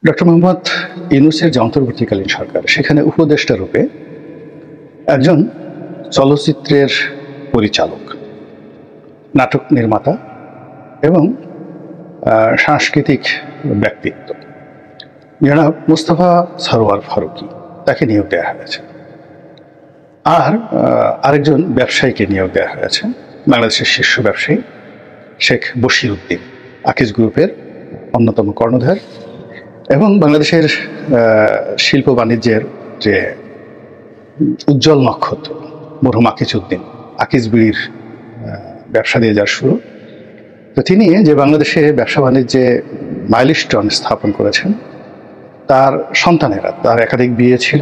Doctor Mohammad ইউনূসের যে অন্তর্বর্তীকালীন সরকার, সেখানে উপদেষ্টা রূপে একজন চলচ্চিত্রের পরিচালক, নাটক নির্মাতা এবং সাংস্কৃতিক ব্যক্তিত্ব জনাব মুস্তাফা সরোয়ার ফারুকী, তাকে নিয়োগ দেওয়া হয়েছে। আর আরেকজন ব্যবসায়ীকে নিয়োগ দেওয়া হয়েছে, বাংলাদেশের শীর্ষ ব্যবসায়ী শেখ বশির উদ্দিন, আকিজ গ্রুপের অন্যতম কর্ণধার এবং বাংলাদেশের শিল্প বাণিজ্যের যে উজ্জ্বল নক্ষত্র মরহুম আকিজ উদ্দিন, আকিজ বিড়ির ব্যবসা দিয়ে যার শুরু। তো তিনি যে বাংলাদেশে ব্যবসা বাণিজ্যে মাইলস্টোন স্থাপন করেছেন, তার সন্তানেরা, তার একাধিক বিয়ে ছিল,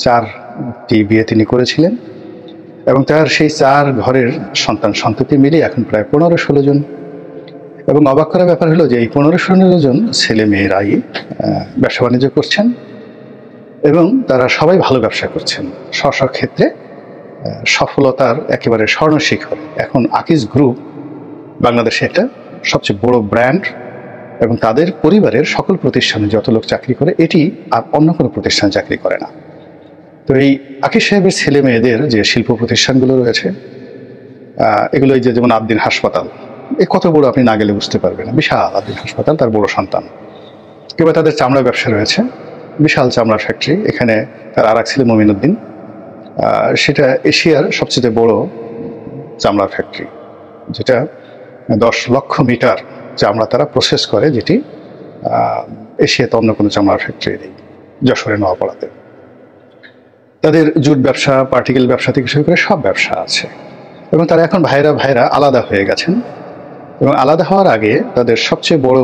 4টি বিয়ে তিনি করেছিলেন এবং তার সেই 4 ঘরের সন্তান সন্ততি মিলিয়ে এখন প্রায় 15-16 জন। এবং অবাক করার ব্যাপার হলো যে এই 15-16 জন ছেলে মেয়েরাই ব্যবসা বাণিজ্য করছেন এবং তারা সবাই ভালো ব্যবসা করছেন, স্ব ক্ষেত্রে সফলতার একেবারে স্বর্ণশিখর। এখন আকিজ গ্রুপ বাংলাদেশে একটা সবচেয়ে বড় ব্র্যান্ড এবং তাদের পরিবারের সকল প্রতিষ্ঠানে যত লোক চাকরি করে, এটি আর অন্য কোনো প্রতিষ্ঠানে চাকরি করে না। তো এই আকিজ সাহেবের ছেলে মেয়েদের যে শিল্প প্রতিষ্ঠানগুলো রয়েছে, এগুলো এই যে যেমন আদ্দিন হাসপাতাল, এ কত বড় আপনি না গেলে বুঝতে পারবেন না, বিশাল আদ্দিন হাসপাতাল, তার বড় সন্তান। কিংবা তাদের চামড়া ব্যবসা রয়েছে, বিশাল চামড়া ফ্যাক্টরি, এখানে তার আর এক ছেলে মমিন উদ্দিন, সেটা এশিয়ার সবচেয়ে বড় চামড়া ফ্যাক্টরি, যেটা 10 লক্ষ মিটার চামড়া তারা প্রসেস করে, যেটি এশিয়াতে অন্য কোনো চামড়া ফ্যাক্টরি নেই, যশোরে নোয়াপাড়াতে। তাদের জুট ব্যবসা, পার্টিকেল ব্যবসা থেকে শুরু করে সব ব্যবসা আছে এবং তারা এখন ভাইরা আলাদা হয়ে গেছেন। এবং আলাদা হওয়ার আগে তাদের সবচেয়ে বড়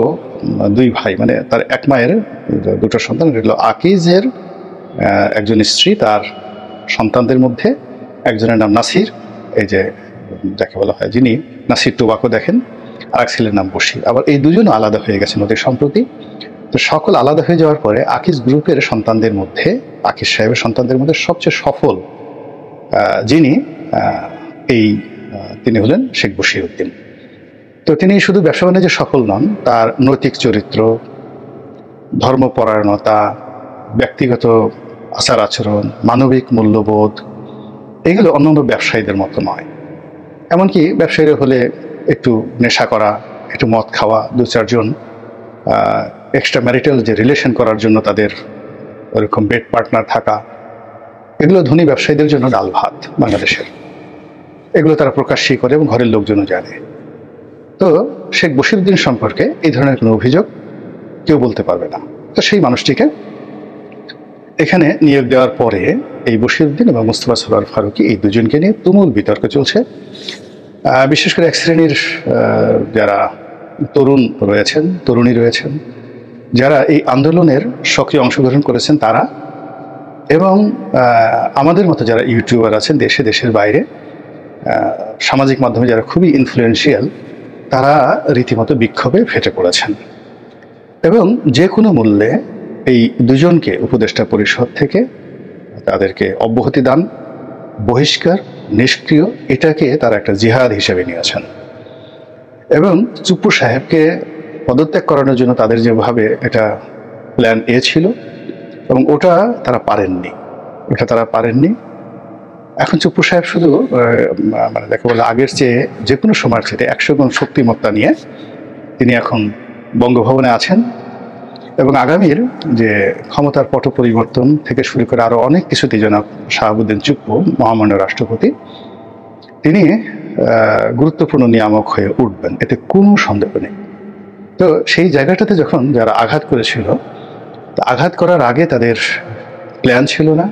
2 ভাই, মানে তার এক মায়ের 2টো সন্তান, এগুলো আকিজের একজন স্ত্রী, তার সন্তানদের মধ্যে একজনের নাম নাসির, এই যে যাকে বলা হয়, যিনি নাসির টোবাকো দেখেন, আর এক ছেলের নাম বশির। আবার এই দুজনও আলাদা হয়ে গেছেন ওদের সম্প্রতি। তো সকল আলাদা হয়ে যাওয়ার পরে আকিজ গ্রুপের সন্তানদের মধ্যে, আকিজ সাহেবের সন্তানদের মধ্যে সবচেয়ে সফল যিনি, তিনি হলেন শেখ বশির উদ্দিন। তো তিনি শুধু ব্যবসা বাণিজ্যে সফল নন, তার নৈতিক চরিত্র, ধর্মপরায়ণতা, ব্যক্তিগত আচার আচরণ, মানবিক মূল্যবোধ, এগুলো অন্যান্য ব্যবসায়ীদের মতো নয়। এমনকি ব্যবসায়ীরা হলে একটু নেশা করা, একটু মদ খাওয়া, 2-4 জন এক্সট্রা ম্যারিটাল যে রিলেশন করার জন্য তাদের ওরকম বেড পার্টনার থাকা, এগুলো ধনী ব্যবসায়ীদের জন্য ডাল ভাত বাংলাদেশের। এগুলো তারা প্রকাশ্যই করে এবং ঘরের লোকজনও জানে। তো শেখ বশির উদ্দিন সম্পর্কে এই ধরনের কোনো অভিযোগ কেউ বলতে পারবে না। তো সেই মানুষটিকে এখানে নিয়োগ দেওয়ার পরে এই বশির উদ্দিন এবং মুস্তাফা সরোয়ার ফারুকী, এই দুজনকে নিয়ে তুমুল বিতর্ক চলছে। বিশেষ করে এক শ্রেণীর যারা তরুণ রয়েছেন, তরুণী রয়েছেন, যারা এই আন্দোলনের সক্রিয় অংশগ্রহণ করেছেন তারা, এবং আমাদের মতো যারা ইউটিউবার আছেন দেশের বাইরে, সামাজিক মাধ্যমে যারা খুবই ইনফ্লুয়েন্সিয়াল, তারা রীতিমতো বিক্ষোভে ফেটে পড়েছেন এবং যে কোনো মূল্যে এই দুজনকে উপদেষ্টা পরিষদ থেকে তাদেরকে অব্যাহতি দান, বহিষ্কার, নিষ্ক্রিয়, এটাকে তারা একটা জিহাদ হিসেবে নিয়েছেন। এবং চুপ্পু সাহেবকে পদত্যাগ করানোর জন্য তাদের যেভাবে এটা প্ল্যান এ ছিল, এবং ওটা তারা পারেননি। এখন চুপ্পু সাহেব শুধু মানে যাকে বলে আগের চেয়ে যে কোনো সময়ের চেয়ে 100 গুণ শক্তিমত্তা নিয়ে তিনি এখন বঙ্গভবনে আছেন এবং আগামীর যে ক্ষমতার পট পরিবর্তন থেকে শুরু করে আরও অনেক কিছুতে জনাব শাহাবুদ্দিন চুপ্পু, মহামান্য রাষ্ট্রপতি, তিনি গুরুত্বপূর্ণ নিয়ামক হয়ে উঠবেন, এতে কোনো সন্দেহ নেই। তো সেই জায়গাটাতে যখন যারা আঘাত করেছিল, তো আঘাত করার আগে তাদের প্ল্যান ছিল না,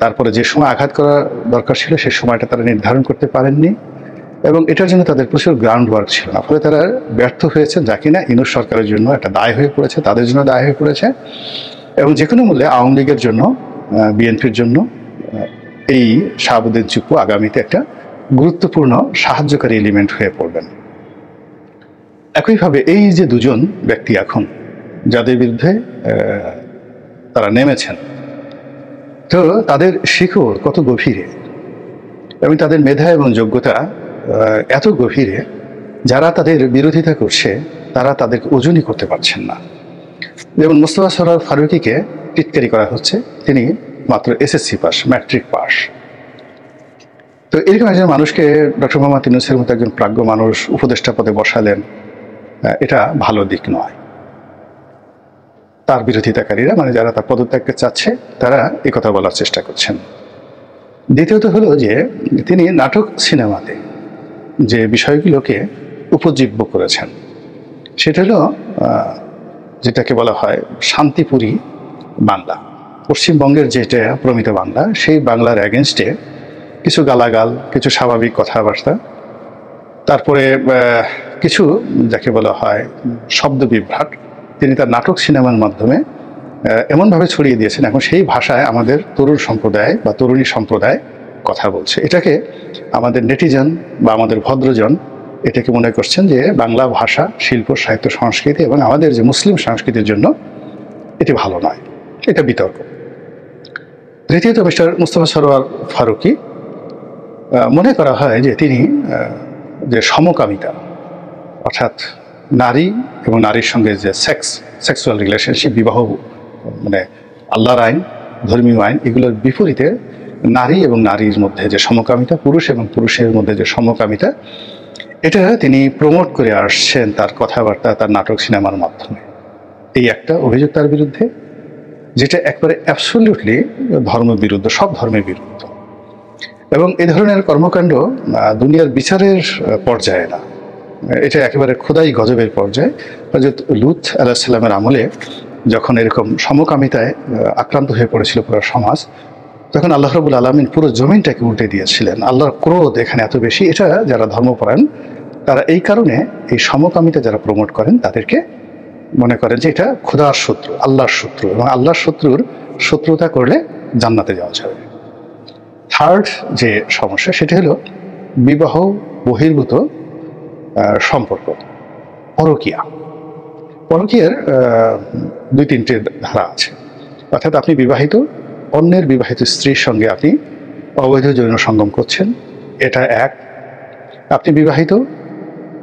তারপরে যে সময় আঘাত করা দরকার ছিল সেই সময়টা তারা নির্ধারণ করতে পারেননি এবং এটার জন্য তাদের প্রচুর গ্রাউন্ড ওয়ার্ক ছিল না, ফলে তারা ব্যর্থ হয়েছে, যা কিনা ইউনূস সরকারের জন্য একটা দায় হয়ে পড়েছে, তাদের জন্য দায় হয়ে পড়েছে। এবং যে কোনো মূল্যে আওয়ামী লীগের জন্য, বিএনপির জন্য এই শাহাবুদ্দিন চুপ্পু আগামীতে একটা গুরুত্বপূর্ণ সাহায্যকারী এলিমেন্ট হয়ে পড়বেন। একইভাবে এই যে দুজন ব্যক্তি এখন যাদের বিরুদ্ধে তারা নেমেছেন, তো তাদের শিকড় কত গভীরে এবং তাদের মেধা এবং যোগ্যতা এত গভীরে, যারা তাদের বিরোধিতা করছে তারা তাদেরকে ওজনই করতে পারছেন না। যেমন মোস্তফা সরোয়ার ফারুকীকে টিটকারি করা হচ্ছে, তিনি মাত্র এসএসসি পাস, ম্যাট্রিক পাস। তো এরকম একজন মানুষকে ডক্টর মোহাম্মদ ইউনূসের মতো একজন প্রাজ্ঞ মানুষ উপদেষ্টা পদে বসালেন, এটা ভালো দিক নয়। তার বিরোধিতাকারীরা, মানে যারা তার পদত্যাগকে চাচ্ছে, তারা এই কথা বলার চেষ্টা করছেন। দ্বিতীয়ত হলো যে তিনি নাটক সিনেমাতে যে বিষয়গুলোকে উপজীব্য করেছেন, সেটা হলো যেটাকে বলা হয় শান্তিপুরী বাংলা, পশ্চিমবঙ্গের যেটা প্রমিত বাংলা, সেই বাংলার অ্যাগেনস্টে কিছু গালাগাল, কিছু স্বাভাবিক কথাবার্তা, তারপরে কিছু যাকে বলা হয় শব্দ বিভ্রাট, তিনি তার নাটক সিনেমার মাধ্যমে এমনভাবে ছড়িয়ে দিয়েছেন, এখন সেই ভাষায় আমাদের তরুণ সম্প্রদায় বা তরুণী সম্প্রদায় কথা বলছে। এটাকে আমাদের নেটিজন বা আমাদের ভদ্রজন এটাকে মনে করছেন যে বাংলা ভাষা, শিল্প, সাহিত্য, সংস্কৃতি এবং আমাদের যে মুসলিম সংস্কৃতির জন্য এটি ভালো নয়, এটা বিতর্ক। তৃতীয়ত মিস্টার মোস্তফা সরোয়ার ফারুকী মনে করা হয় যে তিনি যে সমকামিতা, অর্থাৎ নারী এবং নারীর সঙ্গে যে সেক্সুয়াল রিলেশনশিপ, বিবাহ, মানে আল্লাহর আইন, ধর্মীয় আইন, এগুলোর বিপরীতে নারী এবং নারীর মধ্যে যে সমকামিতা, পুরুষ এবং পুরুষের মধ্যে যে সমকামিতা, এটা তিনি প্রমোট করে আসছেন তার কথাবার্তা, তার নাটক সিনেমার মাধ্যমে। এই একটা অভিযোগ তার বিরুদ্ধে, যেটা একবারে অ্যাবসলিউটলি ধর্মবিরুদ্ধ, সব ধর্মের বিরুদ্ধ। এবং এই ধরনের কর্মকাণ্ড দুনিয়ার বিচারের পর্যায়ে না, এটা একেবারে খোদাই গজবের পর্যায়ে। হযরত লূত আলাইহিস সালামের আমলে যখন এরকম সমকামিতায় আক্রান্ত হয়ে পড়েছিল পুরো সমাজ, তখন আল্লাহ রাব্বুল আলামিন পুরো জমিনটাকে উল্টে দিয়েছিলেন। আল্লাহর ক্রোধ এখানে এত বেশি, এটা যারা ধর্মপরায়ণ তারা এই কারণে এই সমকামিতা যারা প্রমোট করেন তাদেরকে মনে করেন যে এটা খোদার শত্রু, আল্লাহর শত্রু, এবং আল্লাহর শত্রুর শত্রুতা করলে জান্নাতে যাওয়া যাবে। থার্ড যে সমস্যা, সেটা হলো বিবাহ বহির্ভূত সম্পর্ক, পরকীয়া। পরকীয়ার দুই তিনটে ধারা আছে, অর্থাৎ আপনি বিবাহিত, অন্যের বিবাহিত স্ত্রীর সঙ্গে আপনি অবৈধ যৌন সঙ্গম করছেন, এটা এক। আপনি বিবাহিত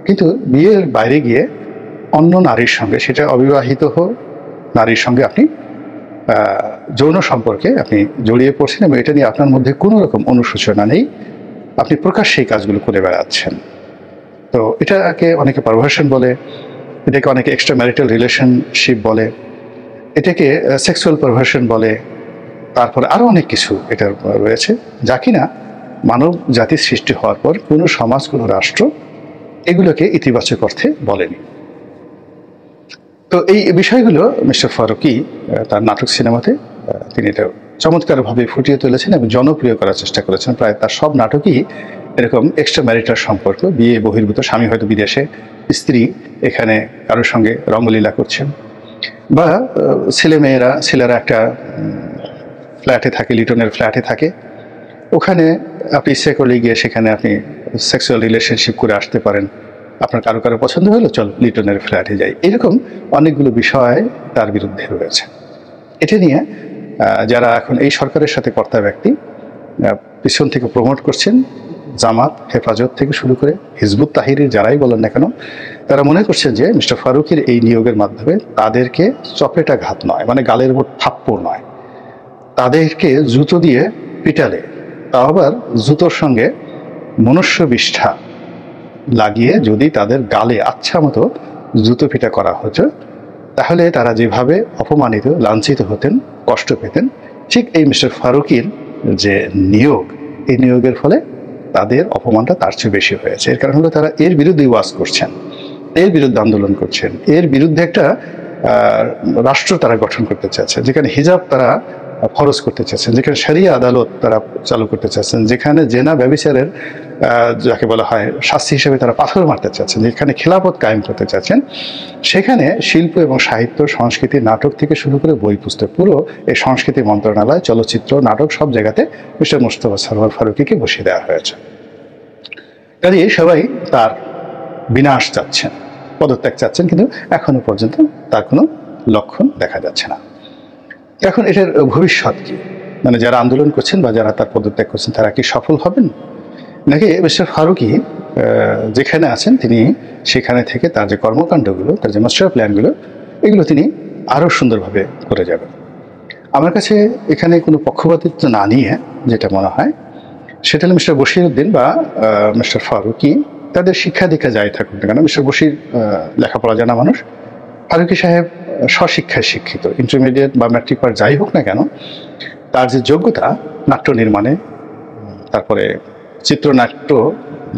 কিন্তু বিয়ের বাইরে গিয়ে অন্য নারীর সঙ্গে, সেটা অবিবাহিত হোক, নারীর সঙ্গে আপনি যৌন সম্পর্কে আপনি জড়িয়ে পড়ছেন এবং এটা নিয়ে আপনার মধ্যে কোনো রকম অনুশোচনা নেই, আপনি প্রকাশ্যে এই কাজগুলো করে বেড়াচ্ছেন। তো এটাকে অনেকে পারভার্সন বলে, এটাকে অনেকে এক্সট্রা ম্যারিটাল রিলেশনশিপ বলে, এটাকে সেক্সুয়াল পারভার্সন বলে, তারপরে আরও অনেক কিছু এটা রয়েছে, যা কিনা মানব জাতির সৃষ্টি হওয়ার পর কোনো সমাজ, কোনো রাষ্ট্র এগুলোকে ইতিবাচক অর্থে বলেনি। তো এই বিষয়গুলো মিস্টার ফারুকী তার নাটক সিনেমাতে তিনি এটা চমৎকারভাবে ফুটিয়ে তুলেছেন এবং জনপ্রিয় করার চেষ্টা করেছেন। প্রায় তার সব নাটকই এরকম এক্সট্রা ম্যারিটাল সম্পর্ক, বিয়ে বহির্ভূত, স্বামী হয়তো বিদেশে, স্ত্রী এখানে কারোর সঙ্গে রঙ্গলীলা করছেন, বা ছেলেরা একটা ফ্ল্যাটে থাকে, লিটনের ফ্ল্যাটে থাকে, ওখানে আপনি ইচ্ছে করলে গিয়ে সেখানে আপনি সেক্সুয়াল রিলেশনশিপ করে আসতে পারেন, আপনার কারো কারো পছন্দ হলো, চল লিটনের ফ্ল্যাটে যাই। এরকম অনেকগুলো বিষয় তার বিরুদ্ধে রয়েছে। এটা নিয়ে যারা এখন এই সরকারের সাথে কর্তা ব্যক্তি পিছন থেকে প্রমোট করছেন, জামাত, হেফাজত থেকে শুরু করে হিজবুত তাহরির যারাই বলেন না কেন, তারা মনে করছেন যে মিস্টার ফারুকীর এই নিয়োগের মাধ্যমে তাদেরকে চপেটাঘাত নয়, মানে গালের উপর থাপ্পড় নয়, তাদেরকে জুতো দিয়ে পিটালে, তাও আবার জুতোর সঙ্গে মনুষ্যবিষ্ঠা লাগিয়ে যদি তাদের গালে আচ্ছা মতো জুতো পিটা করা হতো, তাহলে তারা যেভাবে অপমানিত, লাঞ্ছিত হতেন, কষ্ট পেতেন, ঠিক এই মিস্টার ফারুকীর যে নিয়োগ, এই নিয়োগের ফলে তাদের অপমানটা তার চেয়ে বেশি হয়েছে। এর কারণ হলো তারা এর বিরুদ্ধে ওয়াজ করছেন, এর বিরুদ্ধে আন্দোলন করছেন, এর বিরুদ্ধে একটা রাষ্ট্র তারা গঠন করতে চাচ্ছেন, যেখানে হিজাব তারা ফরজ করতে চাচ্ছেন, যেখানে শরিয়া আদালত তারা চালু করতে চাচ্ছেন, যেখানে জেনা ব্যভিচারের যাকে বলা হয় শাস্তি হিসেবে তারা পাথর মারতে চাচ্ছেন, যেখানে খিলাফত কায়েম করতে চাচ্ছেন, সেখানে শিল্প এবং সাহিত্য, সংস্কৃতি, নাটক থেকে শুরু করে বই পুস্তক, পুরো এই সংস্কৃতি মন্ত্রণালয়, চলচ্চিত্র, নাটক, সব জায়গাতে মিস্টার মোস্তফা সরোয়ার ফারুকীকে বসিয়ে দেওয়া হয়েছে। কাজে সবাই তার বিনাশ চাচ্ছেন, পদত্যাগ চাচ্ছেন, কিন্তু এখনো পর্যন্ত তার কোনো লক্ষণ দেখা যাচ্ছে না। এখন এটার ভবিষ্যৎ কি? মানে যারা আন্দোলন করছেন বা যারা তার পদত্যাগ করছেন, তারা কি সফল হবেন, নাকি মিস্টার ফারুকী যেখানে আছেন তিনি সেখানে থেকে তার যে কর্মকাণ্ডগুলো, তার যে মাস্টার প্ল্যানগুলো, এগুলো তিনি আরও সুন্দরভাবে করে যাবেন। আমার কাছে এখানে কোনো পক্ষপাতিত্ব না নিয়ে যেটা মনে হয় সেটা হলো মিস্টার বশিরউদ্দিন বা মিস্টার ফারুকী, তাদের শিক্ষা দীক্ষা যাই থাকুক না কেন, মিস্টার বশির লেখাপড়া জানা মানুষ, ফারুকী সাহেব স্বশিক্ষায় শিক্ষিত, ইন্টারমিডিয়েট বা ম্যাট্রিক পার যাই হোক না কেন, তার যে যোগ্যতা নাট্য নির্মাণে, তারপরে চিত্রনাট্য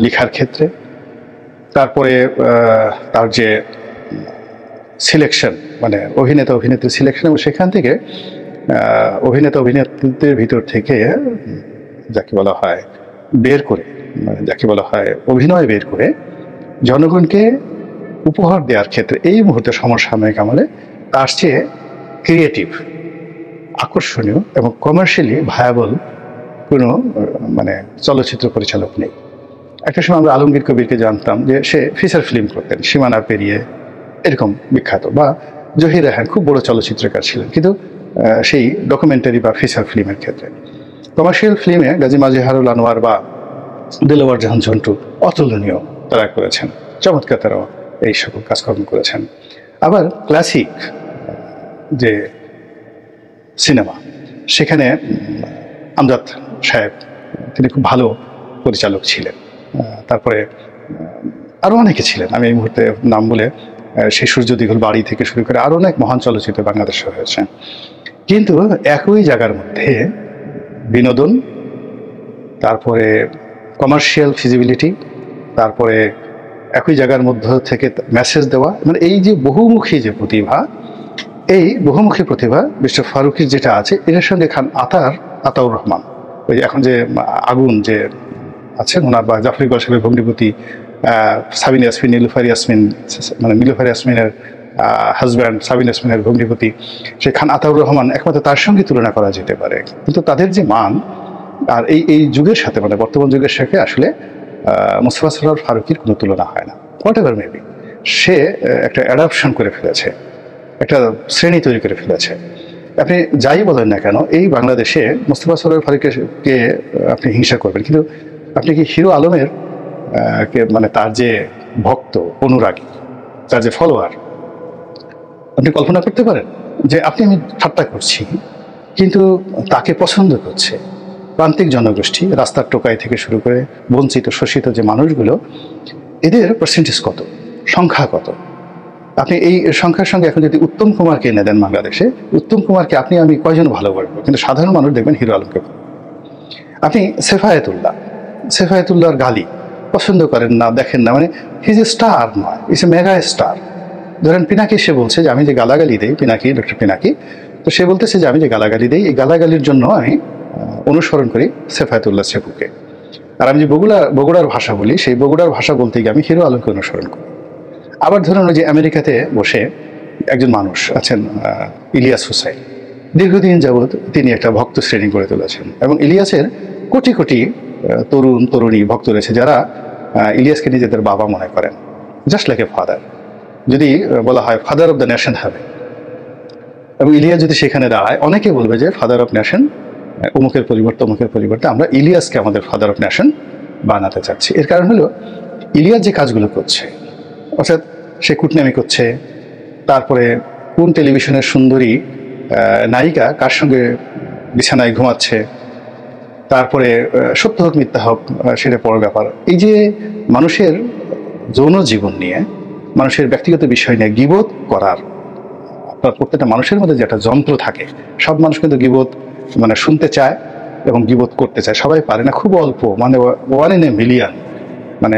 লেখার ক্ষেত্রে, তারপরে তার যে সিলেকশন মানে অভিনেতা অভিনেত্রী সিলেকশন, এবং সেখান থেকে অভিনেতা অভিনেত্রীদের ভিতর থেকে যাকে বলা হয় বের করে, মানে যাকে বলা হয় অভিনয় বের করে জনগণকে উপহার দেওয়ার ক্ষেত্রে এই মুহূর্তে সমসাময়িক আমলে তার চেয়ে ক্রিয়েটিভ, আকর্ষণীয় এবং কমার্শিয়ালি ভায়াবল কোনো মানে চলচ্চিত্র পরিচালক নেই। একটা সময় আমরা আলমগীর কবিরকে জানতাম যে সে ফিচার ফিল্ম করতেন, সীমানা পেরিয়ে এরকম বিখ্যাত, বা জহির রায়হান খুব বড় চলচ্চিত্রকার ছিলেন, কিন্তু সেই ডকুমেন্টারি বা ফিচার ফিল্মের ক্ষেত্রে। কমার্শিয়াল ফিল্মে গাজী মাজহারুল আনোয়ার বা দিলওয়ার জাহান ঝন্টু অতুলনীয় তারা করেছেন, চমৎকার তারাও এই সকল কাজকর্ম করেছেন। আবার ক্লাসিক যে সিনেমা, সেখানে আমজাদ সাহেব তিনি খুব ভালো পরিচালক ছিলেন, তারপরে আরও অনেকে ছিলেন, আমি এই মুহূর্তে নাম বলে সেই সূর্য দীঘল বাড়ি থেকে শুরু করে আরও অনেক মহান চলচ্চিত্র বাংলাদেশে হয়েছে। কিন্তু একই জায়গার মধ্যে বিনোদন, তারপরে কমার্শিয়াল ফিজিবিলিটি, তারপরে একই জায়গার মধ্য থেকে মেসেজ দেওয়া, মানে এই যে বহুমুখী যে প্রতিভা, এই বহুমুখী প্রতিভা মিস্টার ফারুকীর যেটা আছে, এটার সঙ্গে খান আতাউর রহমান, ওই এখন যে আগুন যে আছেন ওনার, বা জাফর ইকবাল সাহেবের ভগ্নিপতি সাবিনা ইয়াসমিন, নীলুফার ইয়াসমিন, মানে নীলুফার ইয়াসমিনের হাজব্যান্ড সাবিনা ইয়াসমিনের ভগ্নিপতি সেই খান আতাউর রহমান, একমাত্র তার সঙ্গে তুলনা করা যেতে পারে। কিন্তু তাদের যে মান আর এই যুগের সাথে, মানে বর্তমান যুগের সাথে আসলে মোস্তফা সরোয়ার ফারুকীর কোনো তুলনা হয় না। হোয়াট এভার মেবি, সে একটা অ্যাডাপশন করে ফেলেছে, একটা শ্রেণী তৈরি করে ফেলেছে। আপনি যাই বলেন না কেন, এই বাংলাদেশে মোস্তফা সরোয়ার ফারুকীকে আপনি হিংসা করবেন, কিন্তু আপনি কি হিরো আলমের মানে তার যে ভক্ত অনুরাগী, তার যে ফলোয়ার, আপনি কল্পনা করতে পারেন যে আমি ঠাট্টা করছি কিন্তু তাকে পছন্দ করছে প্রান্তিক জনগোষ্ঠী, রাস্তার টোকাই থেকে শুরু করে বঞ্চিত শোষিত যে মানুষগুলো, এদের পার্সেন্টেজ কত, সংখ্যা কত? আপনি এই সংখ্যার সঙ্গে এখন যদি উত্তম কুমারকে এনে দেন বাংলাদেশে, উত্তম কুমারকে আমি কয়জন ভালোবাসবো, কিন্তু সাধারণ মানুষ দেখবেন হিরো আলমকে। আপনি সেফায়েতুল্লাহর গালি পছন্দ করেন না, দেখেন না, মানে হি যে স্টার নয়, ইস এ মেগা স্টার। ধরেন পিনাকি, সে বলছে যে আমি যে গালাগালি দিই, পিনাকি, ডক্টর পিনাকি, তো সে বলতেছে যে আমি যে গালাগালি দিই, এই গালাগালির জন্য আমি অনুসরণ করি সেফায়েতুল্লাহ সেফুকে। আর আমি যে বগুড়ার ভাষা বলি, সেই বগুড়ার ভাষা বলতে গিয়ে আমি হিরো আলমকে অনুসরণ করি। আবার ধরুন ওই যে আমেরিকাতে বসে একজন মানুষ আছেন ইলিয়াস হুসাইন, দীর্ঘদিন যাবৎ তিনি একটা ভক্ত শ্রেণী গড়ে তুলেছেন, এবং ইলিয়াসের কোটি কোটি তরুণ তরুণী ভক্ত রয়েছে যারা ইলিয়াসকে নিজেদের বাবা মনে করেন, জাস্ট লাইক এ ফাদার। যদি বলা হয় ফাদার অফ দ্য নেশন হবে, এবং ইলিয়াস যদি সেখানে দাঁড়ায়, অনেকে বলবে যে ফাদার অফ নেশন অমুকের পরিবর্তে আমরা ইলিয়াসকে আমাদের ফাদার অফ নেশন বানাতে চাচ্ছি। এর কারণ হলো ইলিয়াস যে কাজগুলো করছে, অর্থাৎ সে কুটনামি করছে, তারপরে কোন টেলিভিশনের সুন্দরী নায়িকা কার সঙ্গে বিছানায় ঘুমাচ্ছে, তারপরে সত্য হোক মিথ্যা হোক সেটা বড় ব্যাপার। এই যে মানুষের যৌন জীবন নিয়ে, মানুষের ব্যক্তিগত বিষয় নিয়ে গীবত করার, আপনার প্রত্যেকটা মানুষের মধ্যে যে একটা যন্ত্র থাকে, সব মানুষ কিন্তু গীবত মানে শুনতে চায় এবং গীবত করতে চায়, সবাই পারে না, খুব অল্প, মানে 1 in a million, মানে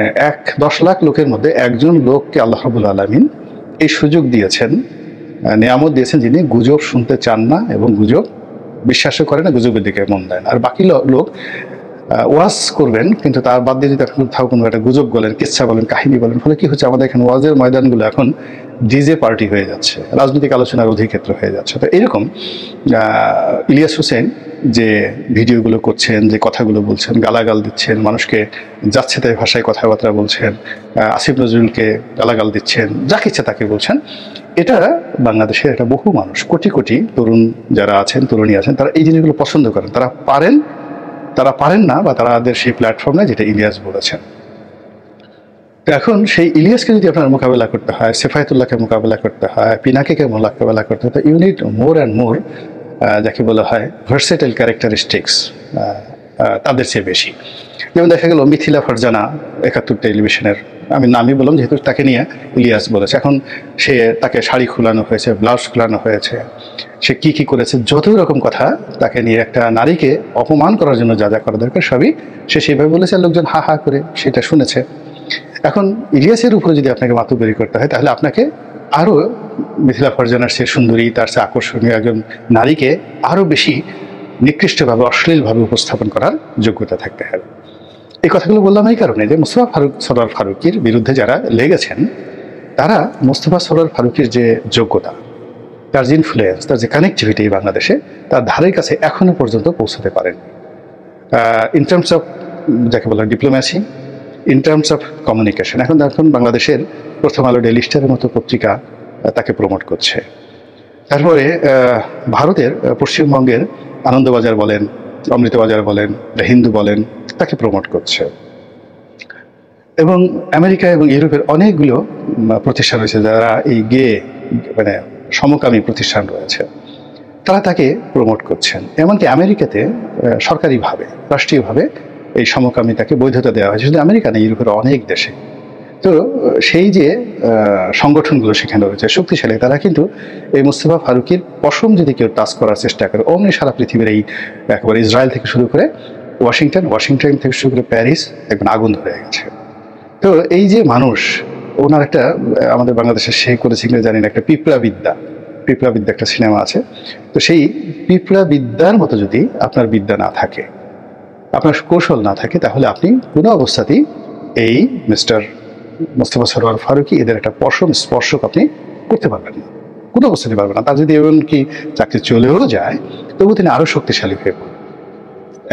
10 লাখ লোকের মধ্যে একজন লোককে আল্লাহ রাব্বুল আলামিন এই সুযোগ দিয়েছেন, নিয়ামত দিয়েছেন, যিনি গুজব শুনতে চান না এবং গুজব বিশ্বাসও করে না, গুজবের দিকে মন দেয় না। আর বাকি লোক ওয়াজ করবেন, কিন্তু তার বাদ দিয়ে যদি এখন কোথাও কোনো একটা গুজব বলেন, কিচ্ছা বলেন, কাহিনী বলেন, ফলে কি হচ্ছে, আমাদের এখানে ওয়াজের ময়দানগুলো এখন ডিজে পার্টি হয়ে যাচ্ছে, রাজনৈতিক আলোচনার অধিক্ষেত্র হয়ে যাচ্ছে। তো এরকম ইলিয়াস হোসেন যে ভিডিওগুলো করছেন, যে কথাগুলো বলছেন, গালাগাল দিচ্ছেন, মানুষকে যাচ্ছে তাই ভাষায় কথাবার্তা বলছেন, আসিফ নজরুলকে গালাগাল দিচ্ছেন, যাকে ইচ্ছা তাকে বলছেন, এটা বাংলাদেশের একটা বহু মানুষ, কোটি কোটি তরুণ যারা আছেন, তরুণী আছেন, তারা এই জিনিসগুলো পছন্দ করেন, তারা পারেন না, বা তাদের সেই প্ল্যাটফর্ম নেই যেটা ইলিয়াস বলেছেন। তো এখন সেই ইলিয়াসকে যদি আপনার মোকাবেলা করতে হয়, সেফায়েতুল্লাহকে মোকাবেলা করতে হয়, পিনাকিকে মোকাবেলা করতে হয়, you need more and more যাকে বলা হয় ভার্সেটাইল ক্যারেক্টারিস্টিক্স তাদের চেয়ে বেশি। যেমন দেখা গেল মিথিলা ফারজানা 71 টেলিভিশনের, আমি নামই বললাম যেহেতু তাকে নিয়ে ইলিয়াস বলেছে, এখন তাকে শাড়ি খোলানো হয়েছে, ব্লাউজ খোলানো হয়েছে, সে কি কি করেছে, যত রকম কথা তাকে নিয়ে একটা নারীকে অপমান করার জন্য যা যা করা দরকার সবই সে সেইভাবে বলেছে, লোকজন হা হা করে সেটা শুনেছে। এখন ইলিয়াসের উপরে যদি আপনাকে মাতুব্বরি করতে হয় তাহলে আপনাকে আরও মিথিলা ফারজানার সে সুন্দরী, তার সে আকর্ষণীয় একজন নারীকে আরও বেশি নিকৃষ্টভাবে অশ্লীলভাবে উপস্থাপন করার যোগ্যতা থাকতে হবে। এই কথাগুলো বললাম এই কারণে যে মোস্তফা সরোয়ার ফারুকীর বিরুদ্ধে যারা লেগেছেন তারা মোস্তফা সরোয়ার ফারুকীর যে যোগ্যতা, তার যে ইনফ্লুয়েন্স, তার যে কানেক্টিভিটি বাংলাদেশে, তার ধারের কাছে এখনো পর্যন্ত পৌঁছাতে পারেন। ইন টার্মস অফ যাকে বলা diplomacy, in terms of communication, এখন বাংলাদেশের প্রথম আলো, ডেইলি স্টারের মতো পত্রিকা তাকে প্রমোট করছে। তারপরে ভারতের পশ্চিমবঙ্গের আনন্দবাজার বলেন, অমৃতবাজার বলেন, হিন্দু বলেন, তাকে প্রমোট করছে। এবং আমেরিকা এবং ইউরোপের অনেকগুলো প্রতিষ্ঠান রয়েছে যারা এই মানে সমকামী প্রতিষ্ঠান রয়েছে, তারা তাকে প্রমোট করছেন। এমনকি আমেরিকাতে সরকারিভাবে, রাষ্ট্রীয়ভাবে এই সমকামিতাকে বৈধতা দেওয়া হয়েছে, শুধু আমেরিকা না, ইউরোপের অনেক দেশে। তো সেই যে সংগঠনগুলো সেখানে রয়েছে শক্তিশালী, তারা কিন্তু এই মোস্তফা ফারুকীর পশম যদি কেউ টাচ করার চেষ্টা করে, অমনি সারা পৃথিবীর এই একেবারে ইসরায়েল থেকে শুরু করে ওয়াশিংটন থেকে শুরু করে প্যারিস একদম আগুন ধরে গেছে। তো এই যে মানুষ, ওনার একটা আমাদের বাংলাদেশের সে করেছে কিনা জানি না, একটা পিঁপড়া বিদ্যা একটা সিনেমা আছে। তো সেই পিঁপড়া বিদ্যার মতো যদি আপনার বিদ্যা না থাকে, আপনার কৌশল না থাকে, তাহলে আপনি কোনো অবস্থাতেই এই মিস্টার মোস্তফা সরোয়ার ফারুকী এদের একটা পশম স্পর্শক আপনি করতে পারবেন না, কোনো অবস্থাতেই পারবেন না। তার যদি এমনকি চাকরি চলেও যায় তবু তিনি আরও শক্তিশালী হয়ে পড়বেন।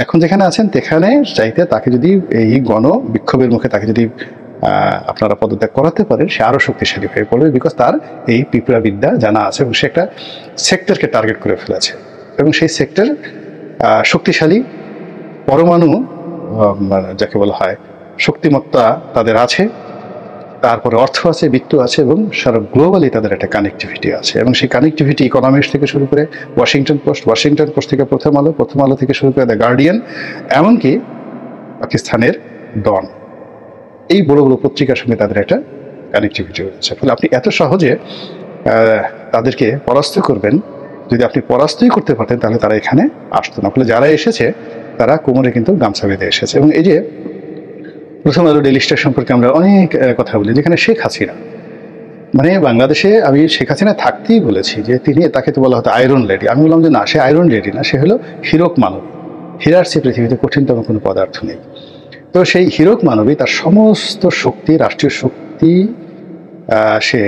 এখন যেখানে আছেন সেখানে চাইতে তাকে যদি এই বিক্ষোভের মুখে তাকে যদি আপনারা পদত্যাগ করাতে পারেন, সে আরও শক্তিশালী হয়ে পড়বে, বিকজ তার এই পিঁপড়া বিদ্যা জানা আছে এবং সে একটা সেক্টরকে টার্গেট করে ফেলেছে এবং সেই সেক্টর শক্তিশালী পরমাণু যাকে বলা হয় শক্তিমত্তা তাদের আছে, তারপরে অর্থ আছে, বিত্ত আছে এবং সারা গ্লোবালি তাদের একটা কানেক্টিভিটি আছে। এবং সেই কানেক্টিভিটি ইকোনমিক্স থেকে শুরু করে ওয়াশিংটন পোস্ট থেকে প্রথম আলো থেকে শুরু করে দ্য গার্ডিয়ান, এমনকি পাকিস্তানের ডন, এই বড় বড় পত্রিকার সঙ্গে তাদের একটা কানেক্টিভিটি রয়েছে। ফলে আপনি এত সহজে তাদেরকে পরাস্ত করবেন, যদি আপনি পরাস্তই করতে পারতেন তাহলে তারা এখানে আসতো না। ফলে যারা এসেছে তারা কোমরে কিন্তু গামছা বেঁধে এসেছে। এবং এই যে প্রথম আলো ডেইলি স্টার সম্পর্কে আমরা অনেক কথা বলি, যেখানে শেখ হাসিনা, মানে বাংলাদেশে আমি শেখ হাসিনা থাকতেই বলেছি যে তাকে তো বলা হতো আয়রন লেডি, আমি বললাম যে না, সে আয়রন লেডি না, সে হলো হীরক মানবী। হীরার চেয়ে পৃথিবীতে কঠিনতম কোনো পদার্থ নেই। তো সেই হীরক মানবী তার সমস্ত শক্তি, রাষ্ট্রীয় শক্তি সে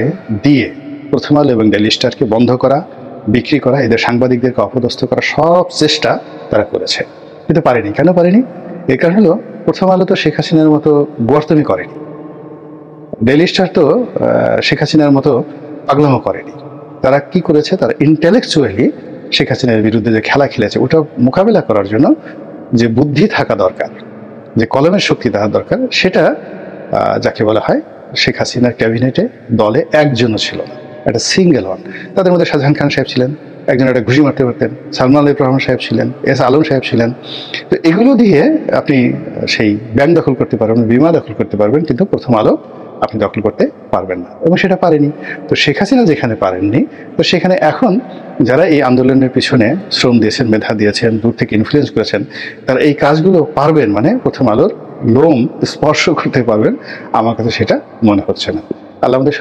দিয়ে প্রথম আলো এবং ডেইলি স্টারকে বন্ধ করা, বিক্রি করা, এদের সাংবাদিকদেরকে অপদস্থ করা, সব চেষ্টা তারা করেছে, কিন্তু পারেনি। কেন পারেনি? এর কারণ হলো প্রথম আলো তো শেখ হাসিনার মতো গোয়ার্তমি করেনি, ডেইলি স্টার তো শেখ হাসিনার মতো পাগলামো করেনি। তারা কি করেছে? তারা ইন্টেলেকচুয়ালি শেখ হাসিনার বিরুদ্ধে যে খেলা খেলেছে, ওটা মোকাবেলা করার জন্য যে বুদ্ধি থাকা দরকার, যে কলমের শক্তি থাকা দরকার, সেটা যাকে বলা হয় শেখ হাসিনার ক্যাবিনেটে দলে একজনও ছিল না, একটা সিঙ্গেল ওয়ান। তাদের মধ্যে শাহজাহান খান সাহেব ছিলেন, একজন একটা ঘুষি মারতে পারতেন, সালমান আলী রহমান সাহেব ছিলেন, এস আলম সাহেব ছিলেন। তো এগুলো দিয়ে আপনি সেই ব্যাংক দখল করতে পারবেন, বিমা দখল করতে পারবেন, কিন্তু প্রথম আলো আপনি দখল করতে পারবেন না, এবং সেটা পারেনি। তো শেখ হাসিনা যেখানে পারেননি, তো সেখানে এখন যারা এই আন্দোলনের পিছনে শ্রম দিয়েছেন, মেধা দিয়েছেন, দূর থেকে ইনফ্লুয়েন্স করেছেন, তারা এই কাজগুলো পারবেন, মানে প্রথম আলোর লোম স্পর্শ করতে পারবেন, আমার কাছে সেটা মনে হচ্ছে না। আল্লাহ আমাদের